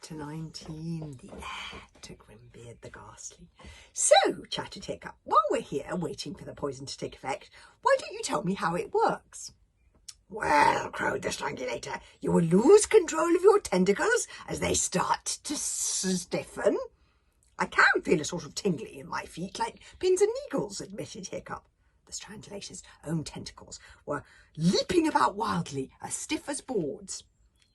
Chapter 19, The Heir to Grimbeard the Ghastly. So, chattered Hiccup, while we're here waiting for the poison to take effect, why don't you tell me how it works? Well, crowed the Strangulator, you will lose control of your tentacles as they start to stiffen. I can feel a sort of tingling in my feet, like pins and needles, admitted Hiccup. The Strangulator's own tentacles were leaping about wildly, as stiff as boards.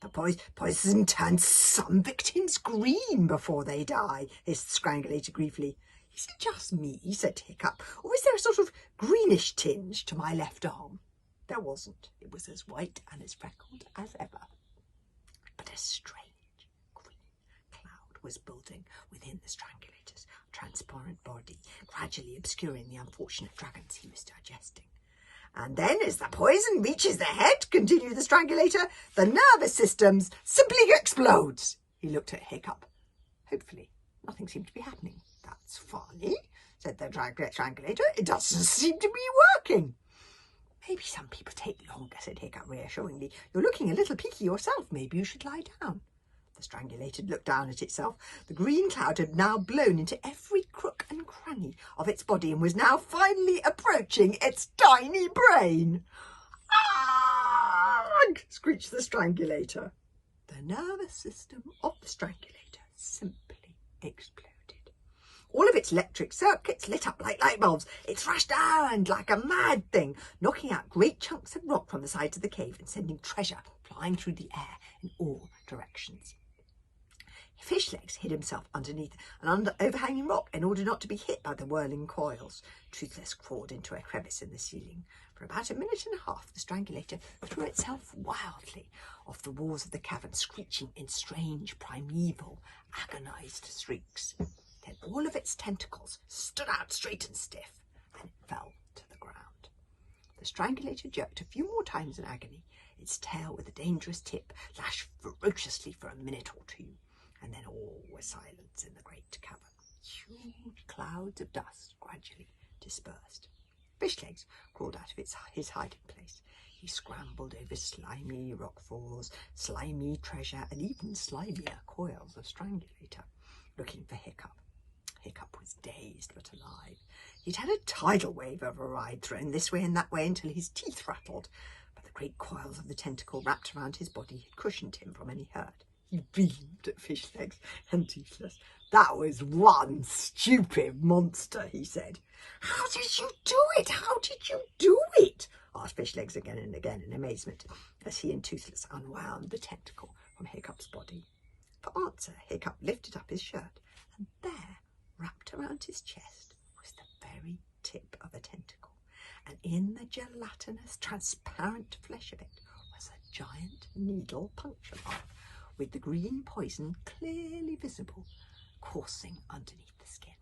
The poison turns some victims green before they die, hissed Strangulator gleefully. Is it just me, said Hiccup, or is there a sort of greenish tinge to my left arm? There wasn't. It was as white and as freckled as ever. But a strange green cloud was building within the Strangulator's transparent body, gradually obscuring the unfortunate dragons he was digesting. And then, as the poison reaches the head, continued the Strangulator, the nervous system simply explodes. He looked at Hiccup. Hopefully, nothing seemed to be happening. That's funny, said the Strangulator. It doesn't seem to be working. Maybe some people take longer, said Hiccup reassuringly. You're looking a little peaky yourself. Maybe you should lie down. The Strangulator looked down at itself. The green cloud had now blown into every crook and cranny of its body and was now finally approaching its tiny brain. Argh! Screeched the Strangulator. The nervous system of the Strangulator simply exploded. All of its electric circuits lit up like light bulbs. It thrashed around like a mad thing, knocking out great chunks of rock from the sides of the cave and sending treasure flying through the air in all directions. Fishlegs hid himself underneath an overhanging rock in order not to be hit by the whirling coils. Toothless crawled into a crevice in the ceiling. For about a minute and a half, the Strangulator threw itself wildly off the walls of the cavern, screeching in strange, primeval, agonised shrieks. Then all of its tentacles stood out straight and stiff, and it fell to the ground. The Strangulator jerked a few more times in agony. Its tail, with a dangerous tip, lashed ferociously for a minute or two. And then all was silence in the great cavern. Huge clouds of dust gradually dispersed. Fishlegs crawled out of his hiding place. He scrambled over slimy rockfalls, slimy treasure, and even slimier coils of Strangulator, looking for Hiccup. Hiccup was dazed but alive. He'd had a tidal wave of a ride, thrown this way and that way until his teeth rattled, but the great coils of the tentacle wrapped around his body had cushioned him from any hurt. He beamed at Fishlegs and Toothless. That was one stupid monster, he said. How did you do it? How did you do it? Asked Fishlegs again and again in amazement, as he and Toothless unwound the tentacle from Hiccup's body. For answer, Hiccup lifted up his shirt, and there, wrapped around his chest, was the very tip of a tentacle, and in the gelatinous, transparent flesh of it was a giant needle puncture mark, with the green poison clearly visible, coursing underneath the skin.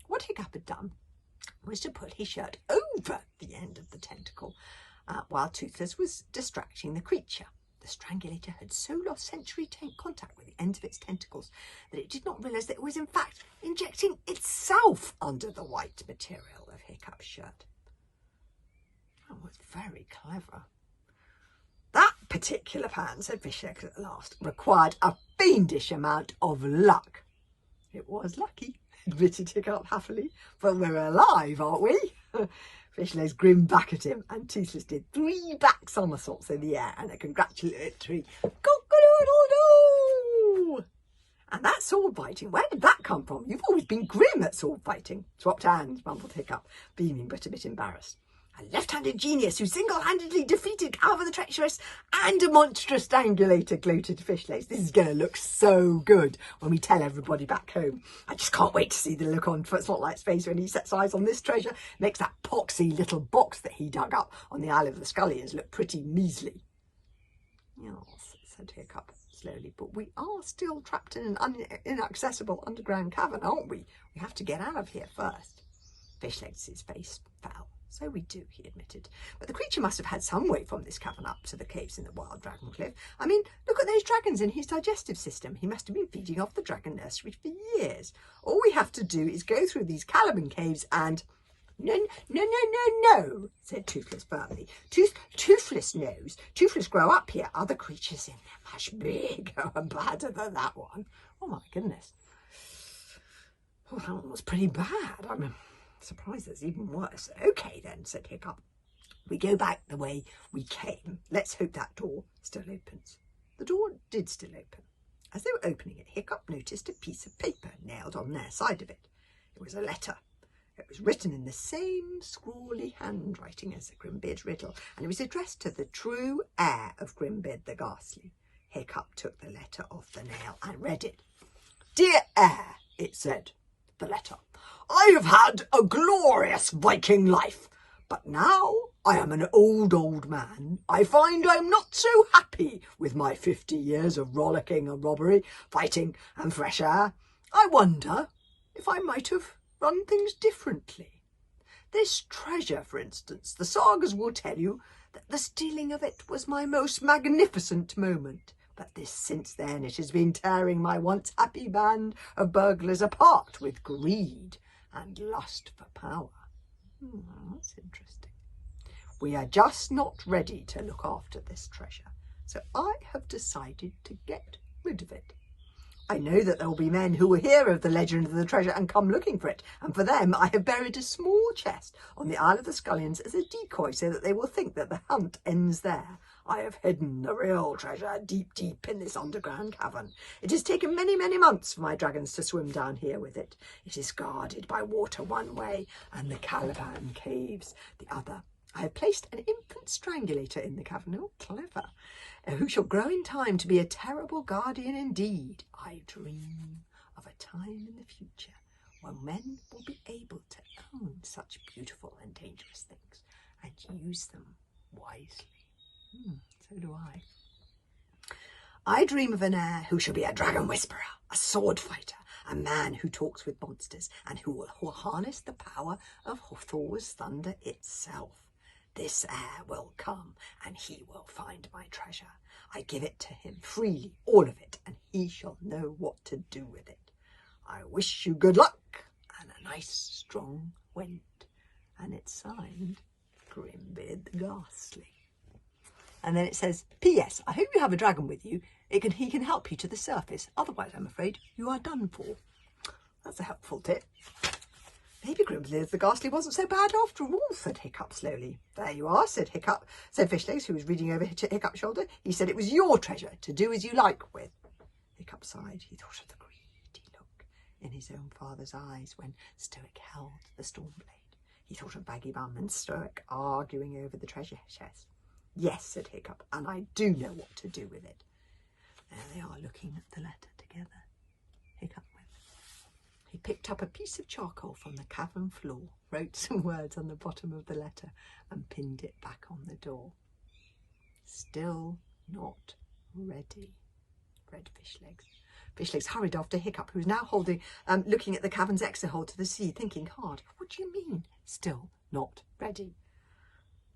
What Hiccup had done was to put his shirt over the end of the tentacle, while Toothless was distracting the creature. The Strangulator had so lost sensory contact with the ends of its tentacles that it did not realise that it was in fact injecting itself under the white material of Hiccup's shirt. That was very clever. That particular plan, said Fishlegs at last, required a fiendish amount of luck. It was lucky, admitted Hiccup happily, but we're alive, aren't we? Fishlegs grinned back at him, and Toothless did 3 back somersaults in the air and a congratulatory cock-a-doodle-doo! And that sword fighting, where did that come from? You've always been grim at sword fighting. Swapped hands, mumbled Hiccup, beaming but a bit embarrassed. A left-handed genius who single-handedly defeated Calvin the Treacherous and a monstrous Strangulator, gloated Fishlegs. This is going to look so good when we tell everybody back home. I just can't wait to see the look on Spotlight's face when he sets eyes on this treasure. Makes that poxy little box that he dug up on the Isle of the Scullions look pretty measly. Yes, said Hiccup slowly, but we are still trapped in an inaccessible underground cavern, aren't we? We have to get out of here first. Fishlegs' face fell. So we do, he admitted. But the creature must have had some way from this cavern up to the caves in the Wild Dragon Cliff. I mean, look at those dragons in his digestive system. He must have been feeding off the dragon nursery for years. All we have to do is go through these Caliban caves and No, no, no, no, no, said Toothless firmly. Toothless knows. Toothless grow up here. Other creatures in there much bigger and badder than that one. Oh, my goodness. Oh, that one was pretty bad. I'm surprised there's even worse. Okay, then, said Hiccup. We go back the way we came. Let's hope that door still opens. The door did still open. As they were opening it, Hiccup noticed a piece of paper nailed on their side of it. It was a letter. It was written in the same scrawly handwriting as the Grimbeard riddle, and it was addressed to the true heir of Grimbeard the Ghastly. Hiccup took the letter off the nail and read it. Dear heir, it said, the letter, I have had a glorious Viking life, but now I am an old man. I find I'm not so happy with my 50 years of rollicking and robbery, fighting and fresh air. I wonder if I might have run things differently. This treasure, for instance, the sagas will tell you that the stealing of it was my most magnificent moment. But since then it has been tearing my once happy band of burglars apart with greed and lust for power. That's interesting. We are just not ready to look after this treasure, so I have decided to get rid of it. I know that there will be men who will hear of the legend of the treasure and come looking for it, and for them I have buried a small chest on the Isle of the Scullions as a decoy so that they will think that the hunt ends there. I have hidden the real treasure deep, deep in this underground cavern. It has taken many, many months for my dragons to swim down here with it. It is guarded by water one way and the Caliban caves the other. I have placed an infant strangulator in the cavern. Oh, clever. Who shall grow in time to be a terrible guardian indeed. I dream of a time in the future when men will be able to own such beautiful and dangerous things and use them wisely. So do I. I dream of an heir who shall be a dragon whisperer, a sword fighter, a man who talks with monsters, and who will harness the power of Thor's thunder itself. This heir will come, and he will find my treasure. I give it to him freely, all of it, and he shall know what to do with it. I wish you good luck and a nice strong wind. And it's signed Grimbeard the Ghastly. And then it says, P.S. I hope you have a dragon with you. He can help you to the surface. Otherwise, I'm afraid you are done for. That's a helpful tip. Maybe Grimbeard the Ghastly wasn't so bad after all, said Hiccup slowly. There you are, said Fishlegs, who was reading over Hiccup's shoulder. He said it was your treasure to do as you like with. Hiccup sighed. He thought of the greedy look in his own father's eyes when Stoic held the storm blade. He thought of Baggy Bum and Stoic arguing over the treasure chest. Yes, said Hiccup, and I do know what to do with it. There they are looking at the letter together. Hiccup went. He picked up a piece of charcoal from the cavern floor, wrote some words on the bottom of the letter and pinned it back on the door. Still not ready, read Fishlegs. Fishlegs hurried after Hiccup, who was now looking at the cavern's exit hole to the sea, thinking hard. What do you mean, still not ready?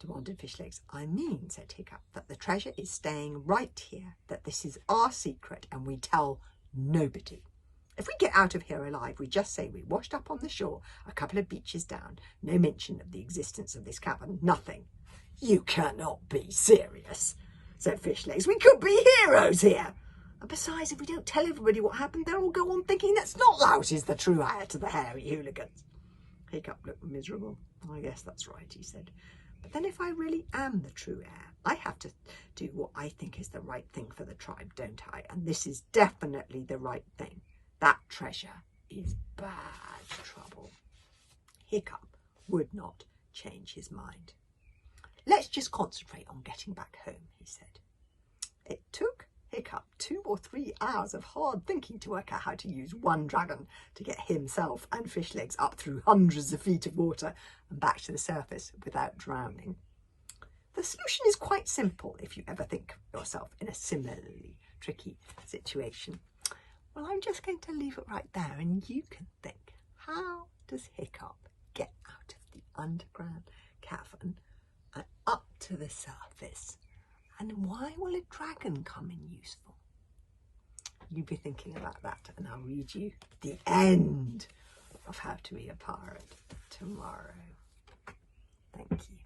Demanded Fishlegs. I mean, said Hiccup, that the treasure is staying right here, that this is our secret and we tell nobody. If we get out of here alive, we just say we washed up on the shore, a couple of beaches down, no mention of the existence of this cavern, nothing. You cannot be serious, said Fishlegs. We could be heroes here. And besides, if we don't tell everybody what happened, they'll all go on thinking that Snotlout is the true heir to the hairy hooligans. Hiccup looked miserable. I guess that's right, he said. But then if I really am the true heir, I have to do what I think is the right thing for the tribe, don't I? And this is definitely the right thing. That treasure is bad trouble. Hiccup would not change his mind. Let's just concentrate on getting back home, he said. It took Hiccup 2 or 3 hours of hard thinking to work out how to use one dragon to get himself and Fishlegs up through hundreds of feet of water and back to the surface without drowning. The solution is quite simple if you ever think of yourself in a similarly tricky situation. Well, I'm just going to leave it right there and you can think, how does Hiccup get out of the underground cavern and up to the surface? And why will a dragon come in useful? You be thinking about that and I'll read you the end of How to Be a Pirate tomorrow. Thank you.